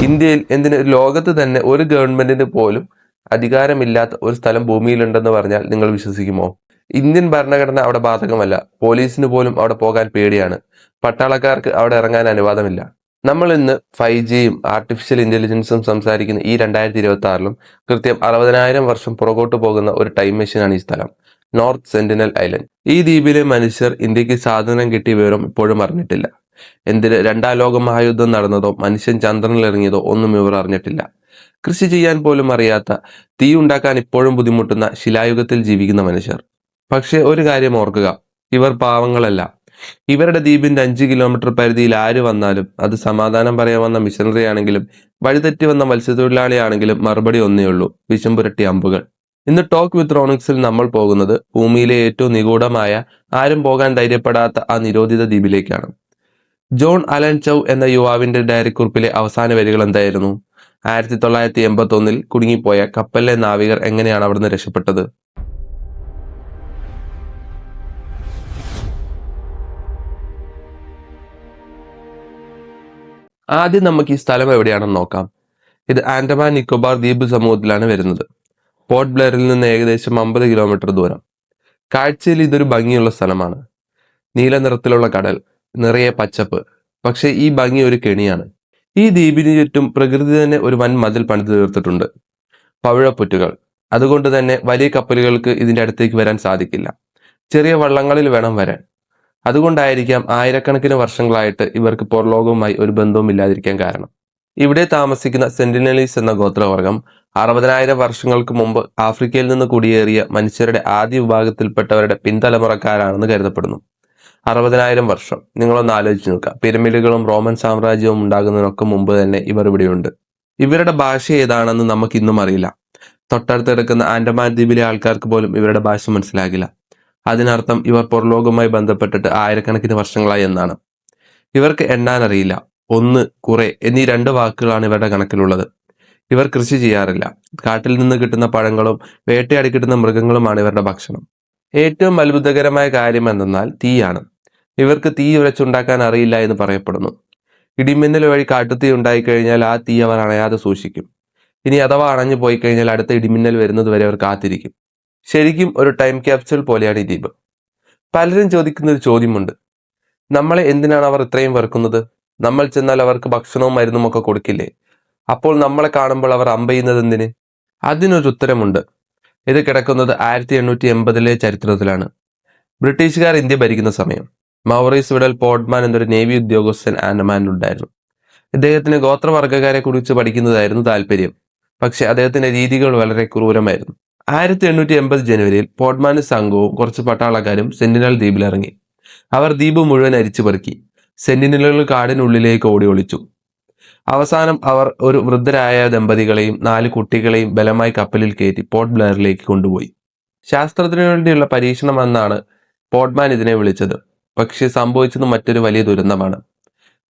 ഇന്ത്യയിൽ എന്തിന് ലോകത്ത് തന്നെ ഒരു ഗവൺമെന്റിന് പോലും അധികാരമില്ലാത്ത ഒരു സ്ഥലം ഭൂമിയിലുണ്ടെന്ന് പറഞ്ഞാൽ നിങ്ങൾ വിശ്വസിക്കുമോ? ഇന്ത്യൻ ഭരണഘടന അവിടെ ബാധകമല്ല. പോലീസിന് പോലും അവിടെ പോകാൻ പേടിയാണ്. പട്ടാളക്കാർക്ക് അവിടെ ഇറങ്ങാൻ അനുവാദമില്ല. നമ്മൾ ഇന്ന് 5Gയും ആർട്ടിഫിഷ്യൽ ഇന്റലിജൻസും സംസാരിക്കുന്ന ഈ 2026ലും കൃത്യം 60,000 വർഷം പുറകോട്ട് പോകുന്ന ഒരു ടൈം മെഷീനാണ് ഈ സ്ഥലം, നോർത്ത് സെന്റിനൽ ഐലൻഡ്. ഈ ദ്വീപിലെ മനുഷ്യർ ഇന്ത്യക്ക് സ്വാതന്ത്ര്യം കിട്ടിയ വിവരം ഇപ്പോഴും അറിഞ്ഞിട്ടില്ല. എന്തിന് രണ്ടാം ലോക മഹായുദ്ധം നടന്നതോ മനുഷ്യൻ ചന്ദ്രനിൽ ഇറങ്ങിയതോ ഒന്നും ഇവർ അറിഞ്ഞിട്ടില്ല. കൃഷി ചെയ്യാൻ പോലും അറിയാത്ത, തീ ഉണ്ടാക്കാൻ ഇപ്പോഴും ബുദ്ധിമുട്ടുന്ന ശിലായുഗത്തിൽ ജീവിക്കുന്ന മനുഷ്യർ. പക്ഷെ ഒരു കാര്യം ഓർക്കുക, ഇവർ പാവങ്ങളല്ല. ഇവരുടെ ദ്വീപിന്റെ 5 കിലോമീറ്റർ പരിധിയിൽ ആര് വന്നാലും, അത് സമാധാനം പറയാൻ വന്ന മിഷണറി ആണെങ്കിലും വഴിതെറ്റി വന്ന മത്സ്യത്തൊഴിലാളി ആണെങ്കിലും മറുപടി ഒന്നേ ഉള്ളൂ: വിഷം പുരട്ടിയ അമ്പുകൾ. ഇന്ന് ടോക്ക് വിത്ത് റോണിക്സിൽ നമ്മൾ പോകുന്നത് ഭൂമിയിലെ ഏറ്റവും നിഗൂഢമായ, ആരും പോകാൻ ധൈര്യപ്പെടാത്ത ആ നിരോധിത ദ്വീപിലേക്കാണ്. ജോൺ അലൻ ചൗ എന്ന യുവാവിന്റെ ഡയറിക്കുറിപ്പിലെ അവസാന വരികൾ എന്തായിരുന്നു? 1981 കുടുങ്ങിപ്പോയ കപ്പലിലെ നാവികർ എങ്ങനെയാണ് അവിടുന്ന് രക്ഷപ്പെട്ടത്? ആദ്യം നമുക്ക് ഈ സ്ഥലം എവിടെയാണെന്ന് നോക്കാം. ഇത് ആൻഡമാൻ നിക്കോബാർ ദ്വീപ് സമൂഹത്തിലാണ് വരുന്നത്. പോർട്ട് ബ്ലെയറിൽ നിന്ന് ഏകദേശം 50 കിലോമീറ്റർ ദൂരം. കാഴ്ചയിൽ ഇതൊരു ഭംഗിയുള്ള സ്ഥലമാണ്. നീല നിറത്തിലുള്ള കടൽ, നിറയെ പച്ചപ്പ്. പക്ഷെ ഈ ഭംഗി ഒരു കെണിയാണ്. ഈ ദ്വീപിന് ചുറ്റും പ്രകൃതി തന്നെ ഒരു വൻ മതിൽ പണിതു തീർത്തിട്ടുണ്ട്. പവിഴപ്പുറ്റുകൾ. അതുകൊണ്ട് തന്നെ വലിയ കപ്പലുകൾക്ക് ഇതിന്റെ അടുത്തേക്ക് വരാൻ സാധിക്കില്ല. ചെറിയ വള്ളങ്ങളിൽ വേണം വരാൻ. അതുകൊണ്ടായിരിക്കാം ആയിരക്കണക്കിന് വർഷങ്ങളായിട്ട് ഇവർക്ക് പുറലോകവുമായി ഒരു ബന്ധവും ഇല്ലാതിരിക്കാൻ കാരണം. ഇവിടെ താമസിക്കുന്ന സെന്റിനലീസ് എന്ന ഗോത്രവർഗം 60,000 വർഷങ്ങൾക്ക് മുമ്പ് ആഫ്രിക്കയിൽ നിന്ന് കുടിയേറിയ മനുഷ്യരുടെ ആദ്യ വിഭാഗത്തിൽപ്പെട്ടവരുടെ പിൻതലമുറക്കാരാണെന്ന് കരുതപ്പെടുന്നു. 60,000 വർഷം. നിങ്ങളൊന്ന് ആലോചിച്ച് നോക്കുക. പിരമിഡുകളും റോമൻ സാമ്രാജ്യവും ഉണ്ടാകുന്നതിനൊക്കെ മുമ്പ് തന്നെ ഇവർ ഇവിടെയുണ്ട്. ഇവരുടെ ഭാഷ ഏതാണെന്ന് നമുക്ക് ഇന്നും അറിയില്ല. തൊട്ടടുത്ത് കിടക്കുന്ന ആൻഡമാൻ ദ്വീപിലെ ആൾക്കാർക്ക് പോലും ഇവരുടെ ഭാഷ മനസ്സിലാകില്ല. അതിനർത്ഥം ഇവർ പുറലോകവുമായി ബന്ധപ്പെട്ടിട്ട് ആയിരക്കണക്കിന് വർഷങ്ങളായി എന്നാണ്. ഇവർക്ക് എണ്ണാൻ അറിയില്ല. 1, കുറെ എന്നീ 2 വാക്കുകളാണ് ഇവരുടെ കണക്കിലുള്ളത്. ഇവർ കൃഷി ചെയ്യാറില്ല. കാട്ടിൽ നിന്ന് കിട്ടുന്ന പഴങ്ങളും വേട്ടയാടി കിട്ടുന്ന മൃഗങ്ങളുമാണ് ഇവരുടെ ഭക്ഷണം. ഏറ്റവും അത്ഭുതകരമായ കാര്യം എന്തെന്നാൽ തീയാണ്. ഇവർക്ക് തീ ഉരച്ചുണ്ടാക്കാൻ അറിയില്ല എന്ന് പറയപ്പെടുന്നു. ഇടിമിന്നൽ വഴി കാട്ടുതീ ഉണ്ടായിക്കഴിഞ്ഞാൽ ആ തീ അവർ അണയാതെ സൂക്ഷിക്കും. ഇനി അഥവാ അണഞ്ഞു പോയി കഴിഞ്ഞാൽ അടുത്ത ഇടിമിന്നൽ വരുന്നത് വരെ അവർ കാത്തിരിക്കും. ശരിക്കും ഒരു ടൈം ക്യാപ്സ്യൂൾ പോലെയാണ് ഈ ദ്വീപ്. പലരും ചോദിക്കുന്ന ഒരു ചോദ്യമുണ്ട്: നമ്മളെ എന്തിനാണ് അവർ ഇത്രയും വെറുക്കുന്നത്? നമ്മൾ ചെന്നാൽ അവർക്ക് ഭക്ഷണവും മരുന്നും ഒക്കെ കൊടുക്കില്ലേ? അപ്പോൾ നമ്മളെ കാണുമ്പോൾ അവർ അമ്പെയ്യുന്നത് എന്തിന്? അതിനൊരു ഉത്തരമുണ്ട്. ഇത് കിടക്കുന്നത് 1880-ലെ ചരിത്രത്തിലാണ്. ബ്രിട്ടീഷുകാർ ഇന്ത്യ ഭരിക്കുന്ന സമയം. മൗറീസ് വിഡൽ പോർട്ട്മാൻ എന്നൊരു നേവി ഉദ്യോഗസ്ഥൻ ആൻഡമാനിലുണ്ടായിരുന്നു. ഇദ്ദേഹത്തിന് ഗോത്രവർഗ്ഗക്കാരെ കുറിച്ച് പഠിക്കുന്നതായിരുന്നു താല്പര്യം. പക്ഷെ അദ്ദേഹത്തിന്റെ രീതികൾ വളരെ ക്രൂരമായിരുന്നു. 1880 ജനുവരിയിൽ പോർട്ട്മാനും സംഘവും കുറച്ച് പട്ടാളക്കാരും സെന്റിനൽ ദ്വീപിലിറങ്ങി. അവർ ദ്വീപ് മുഴുവൻ അരിച്ചു പെറുക്കി. സെന്റിനലുകൾ കാടിനുള്ളിലേക്ക് ഓടി ഒളിച്ചു. അവസാനം അവർ ഒരു വൃദ്ധരായ ദമ്പതികളെയും 4 കുട്ടികളെയും ബലമായി കപ്പലിൽ കയറ്റി പോർട്ട് ബ്ലെയറിലേക്ക് കൊണ്ടുപോയി. ശാസ്ത്രത്തിനു വേണ്ടിയുള്ള പരീക്ഷണം എന്നാണ് പോർട്ട്മാൻ ഇതിനെ വിളിച്ചത്. പക്ഷെ സംഭവിച്ചത് മറ്റൊരു വലിയ ദുരന്തമാണ്.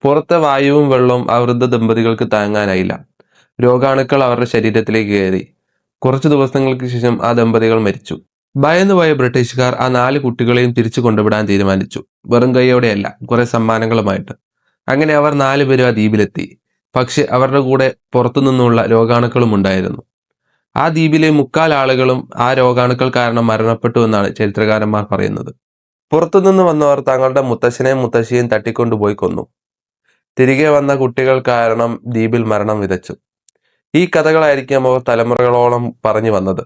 പുറത്തെ വായുവും വെള്ളവും ആ വൃദ്ധ ദമ്പതികൾക്ക് താങ്ങാനായില്ല. രോഗാണുക്കൾ അവരുടെ ശരീരത്തിലേക്ക് കയറി. കുറച്ചു ദിവസങ്ങൾക്ക് ശേഷം ആ ദമ്പതികൾ മരിച്ചു. ഭയന്നുപോയ ബ്രിട്ടീഷുകാർ ആ 4 കുട്ടികളെയും തിരിച്ചു കൊണ്ടുവിടാൻ തീരുമാനിച്ചു. വെറും കൈയോടെയല്ല, കുറെ സമ്മാനങ്ങളുമായിട്ട്. അങ്ങനെ അവർ 4 പേരും ആ ദ്വീപിലെത്തി. പക്ഷെ അവരുടെ കൂടെ പുറത്തുനിന്നുള്ള രോഗാണുക്കളും ഉണ്ടായിരുന്നു. ആ ദ്വീപിലെ 3/4 ആളുകളും ആ രോഗാണുക്കൾ കാരണം മരണപ്പെട്ടു എന്നാണ് ചരിത്രകാരന്മാർ പറയുന്നത്. പുറത്തുനിന്ന് വന്നവർ തങ്ങളുടെ മുത്തശ്ശനെയും മുത്തശ്ശിയെയും തട്ടിക്കൊണ്ടുപോയി കൊന്നു. തിരികെ വന്ന കുട്ടികൾ കാരണം ദ്വീപിൽ മരണം വിതച്ചു. ഈ കഥകളായിരിക്കാം അവർ തലമുറകളോളം പറഞ്ഞു വന്നത്.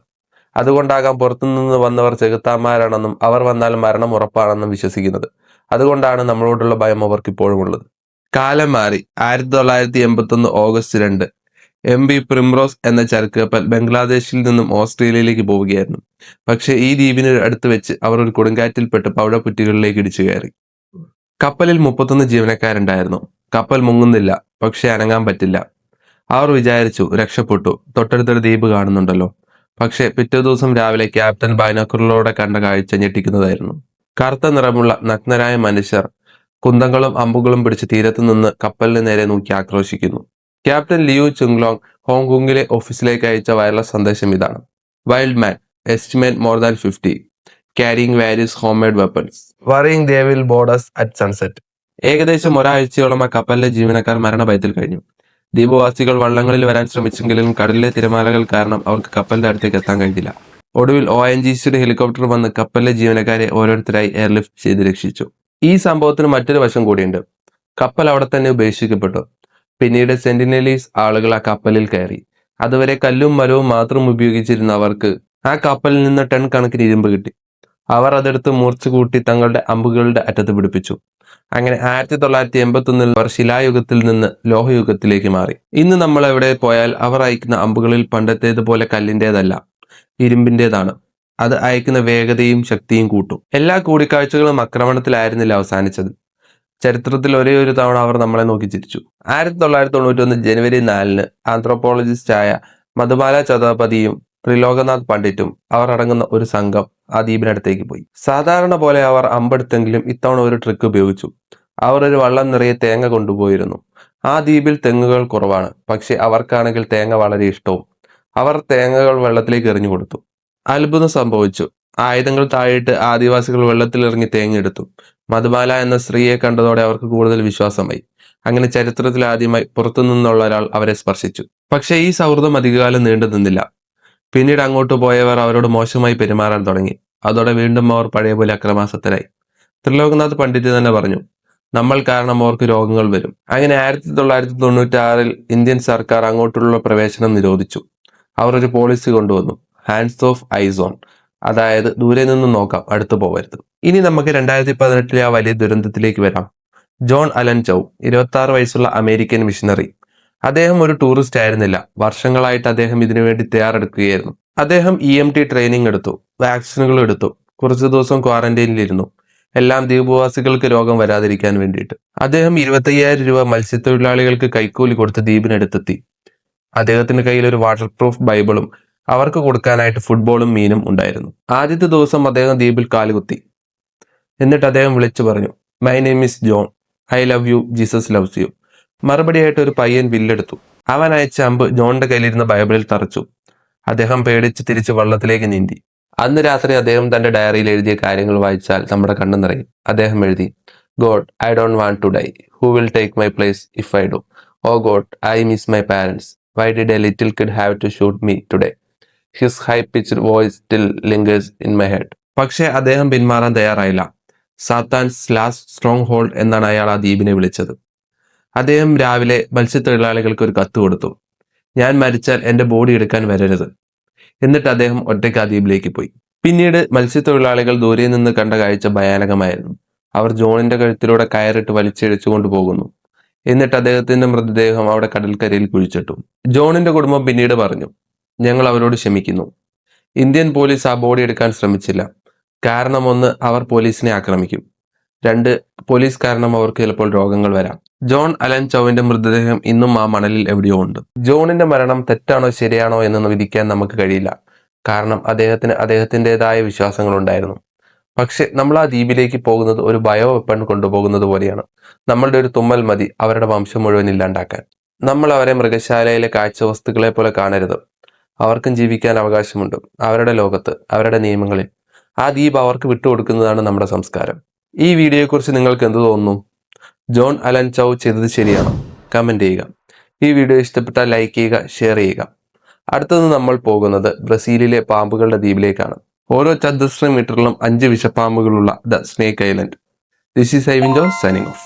അതുകൊണ്ടാകാം പുറത്തുനിന്ന് വന്നവർ ചെകുത്താന്മാരാണെന്നും അവർ വന്നാൽ മരണം ഉറപ്പാണെന്നും വിശ്വസിക്കുന്നത്. അതുകൊണ്ടാണ് നമ്മളോടുള്ള ഭയം അവർക്ക് ഇപ്പോഴും ഉള്ളത്. കാലം മാറി. 1981 ഓഗസ്റ്റ് 2 MV പ്രിംറോസ് എന്ന ചരക്ക് കപ്പൽ ബംഗ്ലാദേശിൽ നിന്നും ഓസ്ട്രേലിയയിലേക്ക് പോവുകയായിരുന്നു. പക്ഷെ ഈ ദ്വീപിന് അടുത്ത് വെച്ച് അവർ ഒരു കൊടുങ്കാറ്റിൽപ്പെട്ട് പവിഴപ്പുറ്റുകളിലേക്ക് ഇടിച്ചു കയറി. കപ്പലിൽ 31 ജീവനക്കാരുണ്ടായിരുന്നു. കപ്പൽ മുങ്ങുന്നില്ല, പക്ഷെ അനങ്ങാൻ പറ്റില്ല. അവർ വിചാരിച്ചു രക്ഷപ്പെട്ടു, തൊട്ടടുത്തൊരു ദ്വീപ് കാണുന്നുണ്ടല്ലോ. പക്ഷെ പിറ്റേ ദിവസം രാവിലെ ക്യാപ്റ്റൻ ബൈനോക്കുലറിലൂടെ കണ്ട കാഴ്ച ഞെട്ടിക്കുന്നതായിരുന്നു. കറുത്ത നിറമുള്ള നഗ്നരായ മനുഷ്യർ കുന്തങ്ങളും അമ്പുകളും പിടിച്ച് തീരത്ത് നിന്ന് കപ്പലിന് നേരെ നോക്കി ആക്രോശിക്കുന്നു. ക്യാപ്റ്റൻ ലിയു ചുങ്ലോങ് ഹോങ്കോങ്ങിലെ ഓഫീസിലേക്ക് അയച്ച വയർലെസ് സന്ദേശം ഇതാണ്: wild man, estimate more than 50, carrying various home made weapons, worrying they will board us at sunset. ഏകദേശം ഒരാഴ്ചയോളം ആ കപ്പലിലെ ജീവനക്കാർ മരണഭയത്തിൽ കഴിഞ്ഞു. ദ്വീപവാസികൾ വള്ളങ്ങളിൽ വരാൻ ശ്രമിച്ചെങ്കിലും കടലിലെ തിരമാലകൾ കാരണം അവർക്ക് കപ്പലിന്റെ അടുത്തേക്ക് എത്താൻ കഴിഞ്ഞില്ല. ഒടുവിൽ ONGCയുടെ ഹെലികോപ്റ്റർ വന്ന് കപ്പലിലെ ജീവനക്കാരെ ഓരോരുത്തരായി എയർലിഫ്റ്റ് ചെയ്ത് രക്ഷിച്ചു. ഈ സംഭവത്തിന് മറ്റൊരു വശം കൂടിയുണ്ട്. കപ്പൽ അവിടെ തന്നെ ഉപേക്ഷിക്കപ്പെട്ടു. പിന്നീട് സെന്റിനലീസ് ആളുകൾ ആ കപ്പലിൽ കയറി. അതുവരെ കല്ലും മരവും മാത്രം ഉപയോഗിച്ചിരുന്ന അവർക്ക് ആ കപ്പലിൽ നിന്ന് ടൺ കണക്കിന് ഇരുമ്പ് കിട്ടി. അവർ അതെടുത്ത് മൂർച്ച കൂട്ടി തങ്ങളുടെ അമ്പുകളുടെ അറ്റത്ത് പിടിപ്പിച്ചു. അങ്ങനെ 1981 അവർ ശിലായുഗത്തിൽ നിന്ന് ലോഹയുഗത്തിലേക്ക് മാറി. ഇന്ന് നമ്മൾ എവിടെ പോയാൽ അവർ അയക്കുന്ന അമ്പുകളിൽ പണ്ടത്തേതുപോലെ കല്ലിൻ്റെതല്ല, ഇരുമ്പിൻ്റെതാണ്. അത് അയക്കുന്ന വേഗതയും ശക്തിയും കൂട്ടും. എല്ലാ കൂടിക്കാഴ്ചകളും ആക്രമണത്തിലായിരുന്നില്ല അവസാനിച്ചത്. ചരിത്രത്തിൽ ഒരേ ഒരു തവണ അവർ നമ്മളെ നോക്കി ചിരിച്ചു. 1991 ജനുവരി 4 ആന്ത്രോപോളജിസ്റ്റായ മധുബാല ചതപതിയും ത്രിലോകനാഥ് പണ്ഡിറ്റും അവർ അടങ്ങുന്ന ഒരു സംഘം ആ ദ്വീപിനടുത്തേക്ക് പോയി. സാധാരണ പോലെ അവർ അമ്പെടുത്തെങ്കിലും ഇത്തവണ ഒരു ട്രിക്ക് ഉപയോഗിച്ചു. അവർ ഒരു വള്ളം നിറയെ തേങ്ങ കൊണ്ടുപോയിരുന്നു. ആ ദ്വീപിൽ തെങ്ങുകൾ കുറവാണ്, പക്ഷെ അവർക്കാണെങ്കിൽ തേങ്ങ വളരെ ഇഷ്ടവും. അവർ തേങ്ങകൾ വെള്ളത്തിലേക്ക് എറിഞ്ഞു കൊടുത്തു. അത്ഭുതം സംഭവിച്ചു. ആയുധങ്ങൾ താഴെയിട്ട് ആദിവാസികൾ വെള്ളത്തിലിറങ്ങി തേങ്ങ എടുത്തു. മധുബാല എന്ന സ്ത്രീയെ കണ്ടതോടെ അവർക്ക് കൂടുതൽ വിശ്വാസമായി. അങ്ങനെ ചരിത്രത്തിൽ ആദ്യമായി പുറത്തുനിന്നുള്ള ഒരാൾ അവരെ സ്പർശിച്ചു. പക്ഷേ ഈ സൗഹൃദം അധികകാലം നീണ്ടു നിന്നില്ല. പിന്നീട് അങ്ങോട്ട് പോയവർ അവരോട് മോശമായി പെരുമാറാൻ തുടങ്ങി. അതോടെ വീണ്ടും അവർ പഴയ പോലെ അക്രമാസക്തരായി. ത്രിലോകനാഥ് പണ്ഡിറ്റ് തന്നെ പറഞ്ഞു, നമ്മൾ കാരണം അവർക്ക് രോഗങ്ങൾ വരും. അങ്ങനെ 1996 ഇന്ത്യൻ സർക്കാർ അങ്ങോട്ടുള്ള പ്രവേശനം നിരോധിച്ചു. അവർ ഒരു പോളിസി കൊണ്ടുവന്നു, ഹാൻഡ്സ് ഓഫ് ഐസ് ഓൺ, അതായത് ദൂരെ നിന്ന് നോക്കാം, അടുത്തു പോകരുത്. ഇനി നമുക്ക് 2018 ആ വലിയ ദുരന്തത്തിലേക്ക് വരാം. ജോൺ അലൻ ചൗ, 26 വയസ്സുള്ള അമേരിക്കൻ മിഷണറി. അദ്ദേഹം ഒരു ടൂറിസ്റ്റ് ആയിരുന്നില്ല. വർഷങ്ങളായിട്ട് അദ്ദേഹം ഇതിനുവേണ്ടി തയ്യാറെടുക്കുകയായിരുന്നു. അദ്ദേഹം EMT ട്രെയിനിങ് എടുത്തു, വാക്സിനുകൾ എടുത്തു, കുറച്ചു ദിവസം ക്വാറന്റൈനിലിരുന്നു. എല്ലാം ദ്വീപവാസികൾക്ക് രോഗം വരാതിരിക്കാൻ വേണ്ടിയിട്ട്. അദ്ദേഹം 25,000 രൂപ മത്സ്യത്തൊഴിലാളികൾക്ക് കൈക്കൂലി കൊടുത്ത് ദ്വീപിനടുത്തെത്തി. അദ്ദേഹത്തിന്റെ കയ്യിൽ ഒരു വാട്ടർ പ്രൂഫ് ബൈബിളും അവർക്ക് കൊടുക്കാനായിട്ട് ഫുട്ബോളും മീനും ഉണ്ടായിരുന്നു. ആദ്യത്തെ ദിവസം അദ്ദേഹം ദ്വീപിൽ കാലുകുത്തി. എന്നിട്ട് അദ്ദേഹം വിളിച്ചു പറഞ്ഞു, my name is John, I love you, Jesus loves you. മറുപടിയായിട്ട് ഒരു പയ്യൻ വില്ലെടുത്തു. അവൻ അയച്ച അമ്പ് ജോണിന്റെ കയ്യിലിരുന്ന ബൈബിളിൽ തറച്ചു. അദ്ദേഹം പേടിച്ച് തിരിച്ച് വള്ളത്തിലേക്ക് നീന്തി. അന്ന് രാത്രി അദ്ദേഹം തന്റെ ഡയറിയിൽ എഴുതിയ കാര്യങ്ങൾ വായിച്ചാൽ നമ്മുടെ കണ്ണു നിറയും. അദ്ദേഹം എഴുതി, God, I don't want to die. Who will take my place if I do? Oh God, I miss my parents. Why did a little kid have to shoot me today? His high pitched voice still lingers in my head. പക്ഷേ അദ്ദേഹം പിന്മാറാൻ തയ്യാറായില്ല. സാത്താൻസ് last strong hold എന്നാണ് അയാൾ ആ ദ്വീപിനെ വിളിച്ചത്. അദ്ദേഹം രാവിലെ മത്സ്യത്തൊഴിലാളികൾക്ക് ഒരു കത്ത് കൊടുത്തു, ഞാൻ മരിച്ചാൽ എൻ്റെ ബോഡി എടുക്കാൻ വരരുത്. എന്നിട്ട് അദ്ദേഹം ഒറ്റയ്ക്ക് ആ ദ്വീപിലേക്ക് പോയി. പിന്നീട് മത്സ്യത്തൊഴിലാളികൾ ദൂരെ നിന്ന് കണ്ട കാഴ്ച ഭയാനകമായിരുന്നു. അവർ ജോണിന്റെ കഴുത്തിലൂടെ കയറിട്ട് വലിച്ചിഴച്ചുകൊണ്ട് പോകുന്നു. എന്നിട്ട് അദ്ദേഹത്തിന്റെ മൃതദേഹം അവിടെ കടൽക്കരയിൽ കുഴിച്ചിട്ടു. ജോണിന്റെ കുടുംബം പിന്നീട് പറഞ്ഞു, ഞങ്ങൾ അവരോട് ക്ഷമിക്കുന്നു. ഇന്ത്യൻ പോലീസ് ആ ബോഡി എടുക്കാൻ ശ്രമിച്ചില്ല. കാരണം 1, അവർ പോലീസിനെ ആക്രമിക്കും. 2, പോലീസ് കാരണം അവർക്ക് ചിലപ്പോൾ രോഗങ്ങൾ വരാം. ജോൺ അലൻ ചൗവിന്റെ മൃതദേഹം ഇന്നും ആ മണലിൽ എവിടെയോ ഉണ്ട്. ജോണിന്റെ മരണം തെറ്റാണോ ശരിയാണോ എന്ന് വിധിക്കാൻ നമുക്ക് കഴിയില്ല. കാരണം അദ്ദേഹത്തിന് അദ്ദേഹത്തിൻ്റെതായ വിശ്വാസങ്ങൾ ഉണ്ടായിരുന്നു. പക്ഷെ നമ്മൾ ആ ദ്വീപിലേക്ക് പോകുന്നത് ഒരു ബയോ വെപ്പൺ കൊണ്ടുപോകുന്നത് പോലെയാണ്. നമ്മളുടെ ഒരു തുമ്മൽ മതി അവരുടെ വംശം മുഴുവൻ ഇല്ലാണ്ടാക്കാൻ. നമ്മൾ അവരെ മൃഗശാലയിലെ കാഴ്ചവസ്തുക്കളെ പോലെ കാണരുത്. അവർക്കും ജീവിക്കാൻ അവകാശമുണ്ട്, അവരുടെ ലോകത്ത്, അവരുടെ നിയമങ്ങളിൽ. ആ ദ്വീപ് അവർക്ക് വിട്ടുകൊടുക്കുന്നതാണ് നമ്മുടെ സംസ്കാരം. ഈ വീഡിയോയെക്കുറിച്ച് നിങ്ങൾക്ക് എന്ത് തോന്നുന്നു? ജോൺ അലൻ ചൗ ചെയ്തത് ശരിയാണോ? കമന്റ് ചെയ്യുക. ഈ വീഡിയോ ഇഷ്ടപ്പെട്ടാൽ ലൈക്ക് ചെയ്യുക, ഷെയർ ചെയ്യുക. അടുത്തത് നമ്മൾ പോകുന്നത് ബ്രസീലിലെ പാമ്പുകളുടെ ദ്വീപിലേക്കാണ്. ഓരോ ചതുരശ്ര മീറ്ററിലും 5 വിഷപ്പാമ്പുകളുള്ള the snake island. This is Ivin Jose signing of.